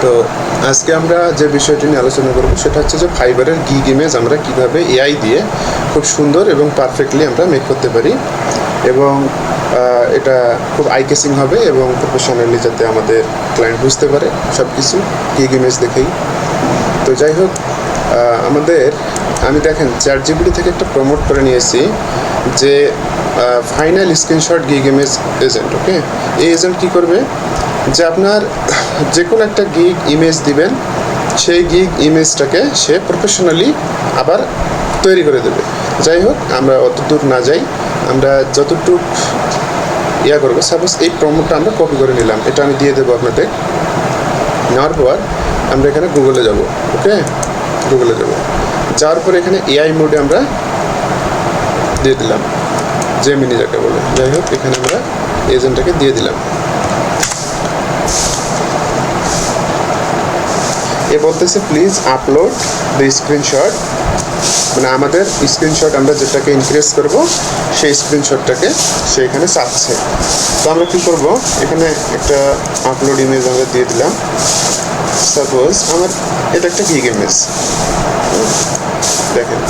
তো আজকে আমরা যে বিষয়টি নিয়ে আলোচনা করব সেটা হচ্ছে যে ফাইবারের গিগ ইমেজ আমরা কিভাবে এআই দিয়ে খুব সুন্দর এবং পারফেক্টলি আমরা মেক করতে পারি, এবং এটা খুব আই কেসিং হবে এবং প্রফেশনালি যাতে আমাদের ক্লায়েন্ট বুঝতে পারে সব কিছু গিগ ইমেজ দেখেই। তো যাই হোক, আমি দেখেন ChatGPT থেকে একটা প্রমোট করে নিয়েছি যে final screenshot gig image agent. Okay, এই এজেন্ট কী করবে, যে আপনার যে কোনো একটা গিগ ইমেজ দিবেন, সেই গিগ ইমেজটাকে সে প্রফেশনালি আবার তৈরি করে দেবে। যাই হোক, আমরা অত দূর না যাই, আমরা যতটুকু করবো, সাপোজ এই প্রমোটটা আমরা কপি করে নিলাম, এটা আমি দিয়ে দেবো আপনাদের। নেওয়ার পর আমরা এখানে গুগলে যাব। ওকে, গুগলে যাব, যাওয়ার পরে এখানে এআই মোডে আমরা দিয়ে দিলাম, জেমিনি যাকে বলে। যাই হোক, এখানে আমরা এজেন্টটাকে দিয়ে দিলাম। এ বলতেছে প্লিজ আপলোড দ্য স্ক্রিনশট, মানে আমাদের স্ক্রিনশট আমরা যেটাকে ইনক্রিজ করব সেই স্ক্রিনশটটাকে সে এখানে চাচ্ছে। তো আমরা কী করব, এখানে একটা আপলোড ইমেজ আমরা দিয়ে দিলাম। সাপোজ আমার এটা একটা গিগ ইমেজ, দেখেন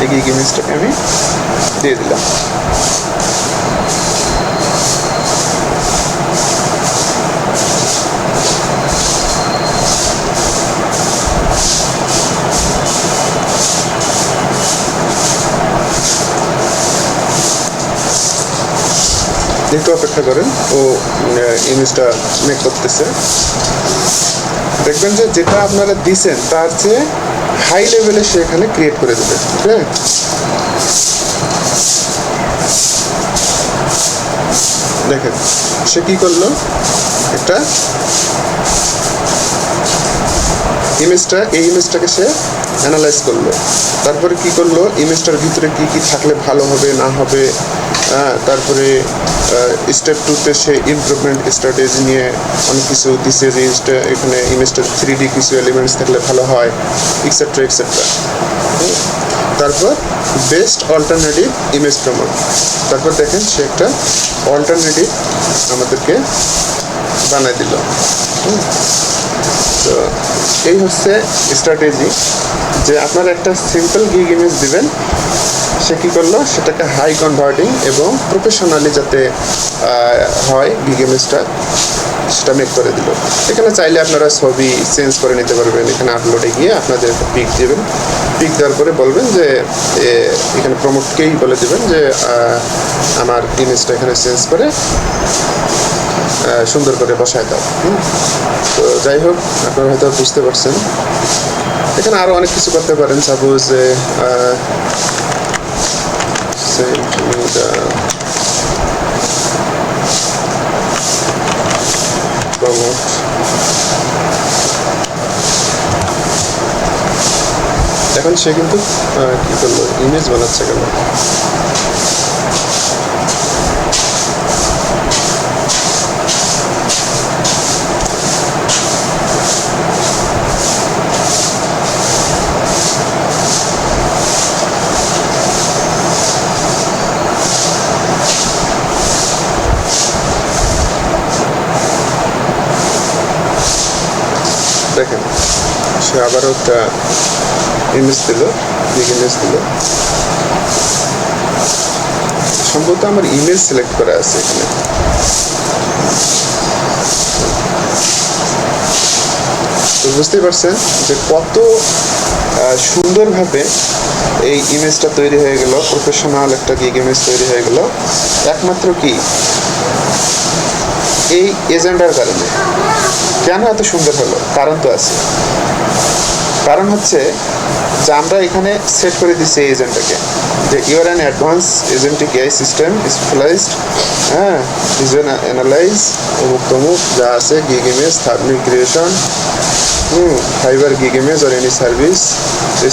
এই গিগ ইমেজটাকে আমি দিয়ে দিলাম। একটু অপেক্ষা করেন, ও ইমেজটা মেক করতেছে। দেখবেন যে যেটা আপনারা দিছেন তার চেয়ে হাই লেভেলে সে এখানে ক্রিয়েট করে দেবে। ওকে, দেখেন সে কি করলো, একটা এই ইমেজটাকে সে অ্যানালাইজ করলো, তারপরে কি করলো, ইমেজটার ভিতরে কি কি থাকলে ভালো হবে না হবে, তারপরে স্টেপ 2তে সে ইমপ্রুভমেন্ট স্ট্র্যাটেজি নিয়ে অনেক কিছু দিছে, যে এখানে ইমেজটার 3D কিছু এলিমেন্টস থাকলে ভালো হয়, এক্সেট্রা এক্সেট্রা। তারপর বেস্ট অল্টারনেটিভ ইমেজ প্রমোট, তারপর দেখেন সে একটা অল্টারনেটিভ আমাদেরকে বানাই দিল। তো এই হচ্ছে স্ট্র্যাটেজি, যে আপনারা একটা সিম্পল গিগ ইমেজ দিবেন, সে কী করলো, সেটাকে হাই কনভার্টিং এবং প্রফেশনালি যাতে হয় গিগ ইমেজটা, সেটা মেক করে দিল। এখানে চাইলে আপনারা ছবি চেঞ্জ করে নিতে পারবেন। এখানে আপলোডে গিয়ে আপনাদের একটা পিক দেবেন, পিক দেওয়ার পরে বলবেন যে এখানে প্রমোটকেই বলে দেবেন যে আমার ইমেজটা এখানে চেঞ্জ করে সুন্দর করে বসায় দাও। তো যাই হোক, আপনারা হয়তো বুঝতে পারছেন। এখানে আরও অনেক কিছু করতে পারেন। সাপোজ প্রমোট, এখন সে কিন্তু কি করলো, ইমেজ বানাচ্ছে কেন, দেখেন সে আবারও একটা ইমেজ দিল, গিগ ইমেজ দিল। সম্ভবত আমার ইমেজ সিলেক্ট করা আছে এখানে। তো বুঝতেই পারছেন যে কত সুন্দরভাবে এই ইমেজটা তৈরি হয়ে গেল, প্রফেশনাল একটা গিগ ইমেজ তৈরি হয়ে গেল একমাত্র কি এই এজেন্ডার কারণে। কেন এত সুন্দর হলো? কারণ তো আছে। কারণ হচ্ছে যে আমরা এখানে সেট করে দিচ্ছি এই এজেন্টটাকে, যে your an advance agentic AI system specialised, visual analyse, অমুক তমুক যা আছে, gig image, thumbnail creation, Fiverr gig image আর এনি সার্ভিস।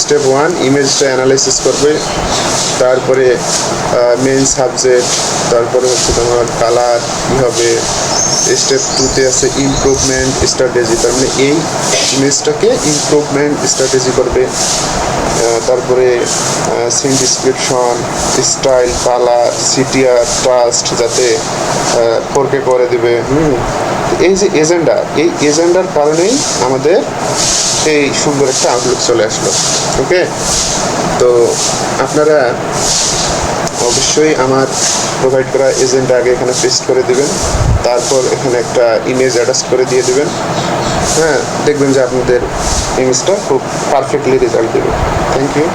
স্টেপ 1 ইমেজটা অ্যানালাইসিস করবে, তারপরে মেইন সাবজেক্ট, তারপরে হচ্ছে তোমার কালার কী হবে। স্টেপ 2তে আছে ইমপ্রুভমেন্ট স্ট্র্যাটেজি, তার মানে এই ইমেজটাকে ইমপ্রুভমেন্ট স্ট্র্যাটেজি করবে। তারপরে scene description, style, colour, CTR, trust, যাতে 4K করে দেবে। এই যে এজেন্ডা, এই এজেন্ডার কারণেই আমাদের এই সুন্দর একটা আউটলুক চলে আসলো। ওকে, তো আপনারা অবশ্যই আমার প্রোভাইড করা এজেন্ডা আগে এখানে পেস্ট করে দিবেন, তারপর এখানে একটা ইমেজ অ্যাটাচ করে দিয়ে দিবেন। হ্যাঁ, দেখবেন যে আপনাদের ইমেজটা খুব পারফেক্টলি রেজাল্ট দেবে। Thank you.